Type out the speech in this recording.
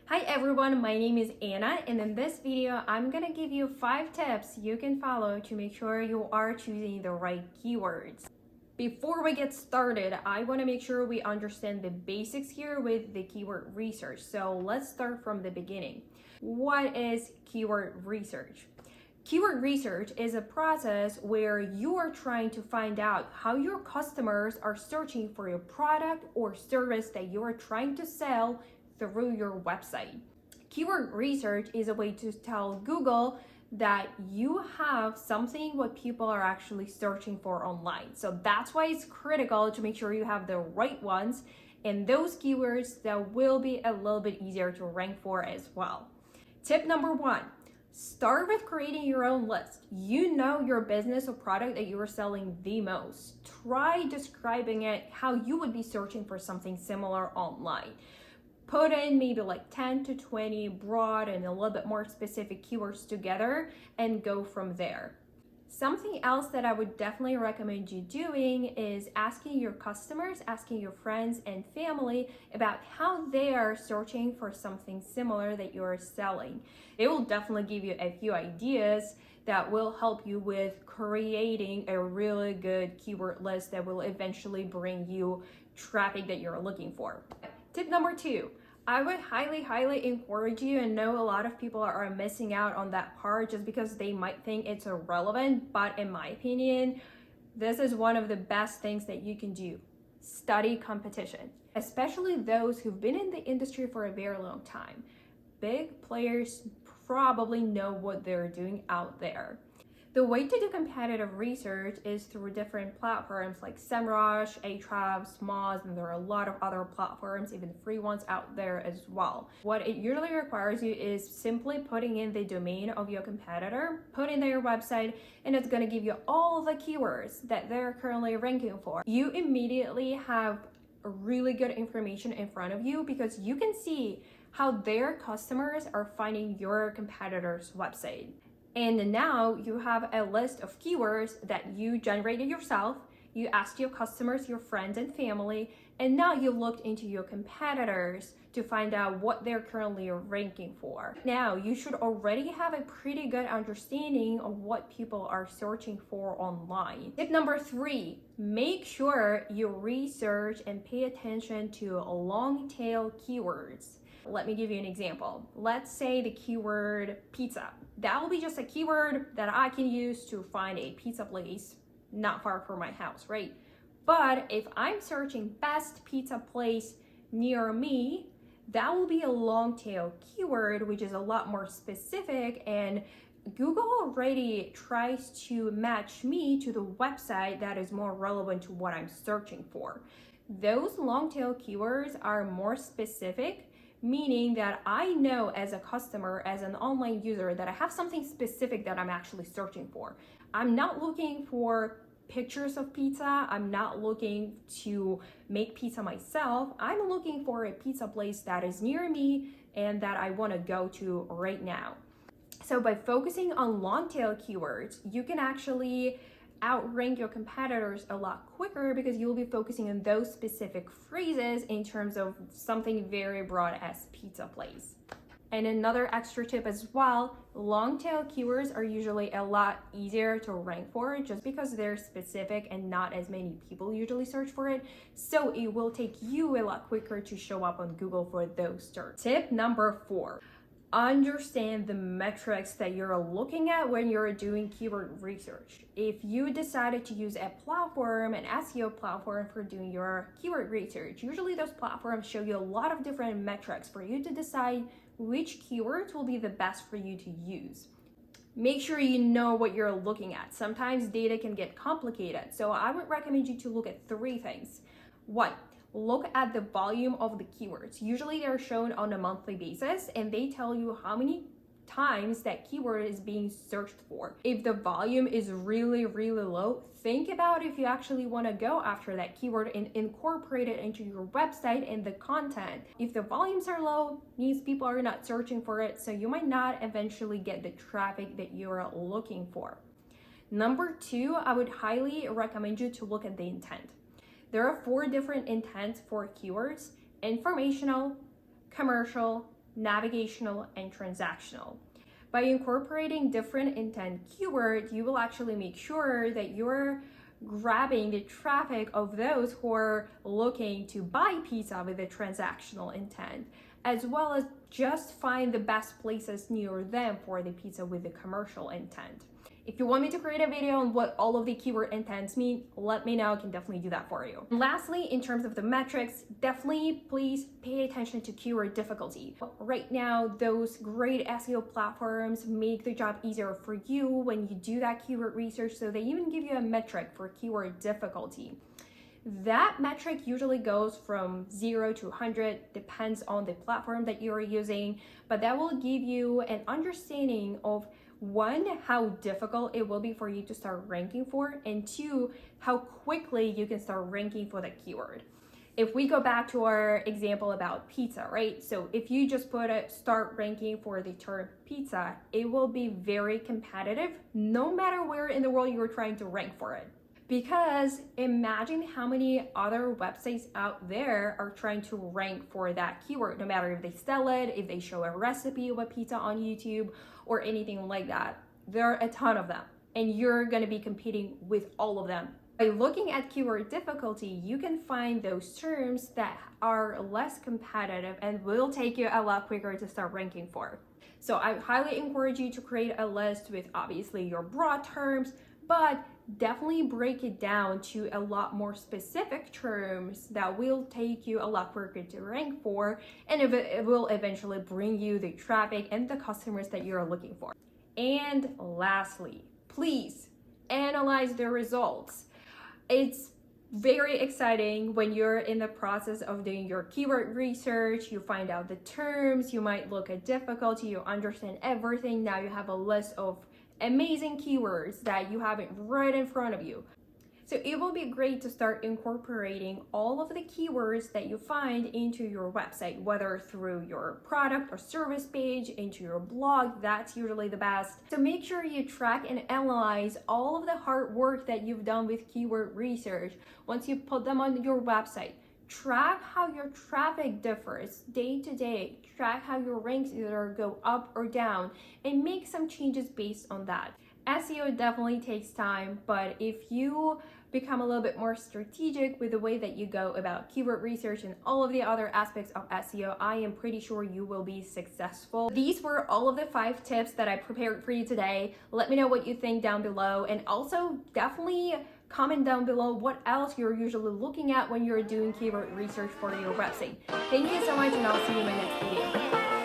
Hi everyone, my name is Anna, and in this video, I'm gonna give you 5 tips you can follow to make sure you are choosing the right keywords. Before we get started, I want to make sure we understand the basics here with the keyword research. So let's start from the beginning. What is keyword research? Keyword research is a process where you are trying to find out how your customers are searching for your product or service that you are trying to sell through your website. Keyword research is a way to tell Google that you have something what people are actually searching for online. So that's why it's critical to make sure you have the right ones and those keywords that will be a little bit easier to rank for as well. Tip number 1, start with creating your own list. You know your business or product that you are selling the most. Try describing it how you would be searching for something similar online. Put in maybe like 10 to 20 broad and a little bit more specific keywords together and go from there. Something else that I would definitely recommend you doing is asking your customers, asking your friends and family about how they are searching for something similar that you're selling. They will definitely give you a few ideas that will help you with creating a really good keyword list that will eventually bring you traffic that you're looking for. Tip number 2, I would highly encourage you, and know a lot of people are missing out on that part just because they might think it's irrelevant, but in my opinion, this is one of the best things that you can do. Study competition, especially those who've been in the industry for a very long time. Big players probably know what they're doing out there. The way to do competitive research is through different platforms like SEMrush, Ahrefs, Moz, and there are a lot of other platforms, even free ones out there as well. What it usually requires you is simply putting in the domain of your competitor, put in their website, and it's going to give you all the keywords that they're currently ranking for. You immediately have really good information in front of you because you can see how their customers are finding your competitor's website. And now you have a list of keywords that you generated yourself, you asked your customers, your friends and family, and now you looked into your competitors to find out what they're currently ranking for. Now you should already have a pretty good understanding of what people are searching for online. Tip number 3, make sure you research and pay attention to long tail keywords. Let me give you an example. Let's say the keyword pizza. That will be just a keyword that I can use to find a pizza place not far from my house, right? But if I'm searching best pizza place near me, that will be a long tail keyword, which is a lot more specific, and Google already tries to match me to the website that is more relevant to what I'm searching for. Those long tail keywords are more specific, meaning that I know as a customer, as an online user, that I have something specific that I'm actually searching for. I'm not looking for pictures of pizza. I'm not looking to make pizza myself. I'm looking for a pizza place that is near me and that I want to go to right now. So by focusing on long tail keywords, you can actually outrank your competitors a lot quicker because you'll be focusing on those specific phrases in terms of something very broad as pizza place. And another extra tip as well, long tail keywords are usually a lot easier to rank for just because they're specific and not as many people usually search for it. So it will take you a lot quicker to show up on Google for those search. Tip number 4. Understand the metrics that you're looking at when you're doing keyword research. If you decided to use a platform, an SEO platform for doing your keyword research, usually those platforms show you a lot of different metrics for you to decide which keywords will be the best for you to use. Make sure you know what you're looking at. Sometimes data can get complicated, so I would recommend you to look at 3 things. 1, look at the volume of the keywords. Usually they're shown on a monthly basis and they tell you how many times that keyword is being searched for. If the volume is really low, think about if you actually want to go after that keyword and incorporate it into your website and the content. If the volumes are low, means people are not searching for it, so you might not eventually get the traffic that you're looking for. Number 2, I would highly recommend you to look at the intent. There are 4 different intents for keywords: informational, commercial, navigational, and transactional. By incorporating different intent keywords, you will actually make sure that you're grabbing the traffic of those who are looking to buy pizza with a transactional intent, as well as just find the best places near them for the pizza with the commercial intent. If you want me to create a video on what all of the keyword intents mean, let me know. I can definitely do that for you. And lastly, in terms of the metrics, definitely please pay attention to keyword difficulty. Right now, those great SEO platforms make the job easier for you when you do that keyword research, so they even give you a metric for keyword difficulty. That metric usually goes from 0 to 100, depends on the platform that you're using, but that will give you an understanding of one, how difficult it will be for you to start ranking for, and two, how quickly you can start ranking for the keyword. If we go back to our example about pizza, right? So if you just put a start ranking for the term pizza, it will be very competitive no matter where in the world you're trying to rank for it. Because imagine how many other websites out there are trying to rank for that keyword, no matter if they sell it, if they show a recipe of a pizza on YouTube or anything like that. There are a ton of them, and you're gonna be competing with all of them. By looking at keyword difficulty, you can find those terms that are less competitive and will take you a lot quicker to start ranking for. So I highly encourage you to create a list with obviously your broad terms, but definitely break it down to a lot more specific terms that will take you a lot quicker to rank for, and it will eventually bring you the traffic and the customers that you're looking for. And lastly, please analyze the results. It's very exciting when you're in the process of doing your keyword research. You find out the terms, you might look at difficulty, you understand everything. Now you have a list of amazing keywords that you have it right in front of you. So it will be great to start incorporating all of the keywords that you find into your website, whether through your product or service page, into your blog. That's usually the best. So make sure you track and analyze all of the hard work that you've done with keyword research. Once you put them on your website, track how your traffic differs day to day, track how your ranks either go up or down, and make some changes based on that. SEO definitely takes time, but if you become a little bit more strategic with the way that you go about keyword research and all of the other aspects of SEO, I am pretty sure you will be successful. These were all of the 5 tips that I prepared for you today. Let me know what you think down below, and also definitely comment down below what else you're usually looking at when you're doing keyword research for your website. Thank you so much, and I'll see you in my next video.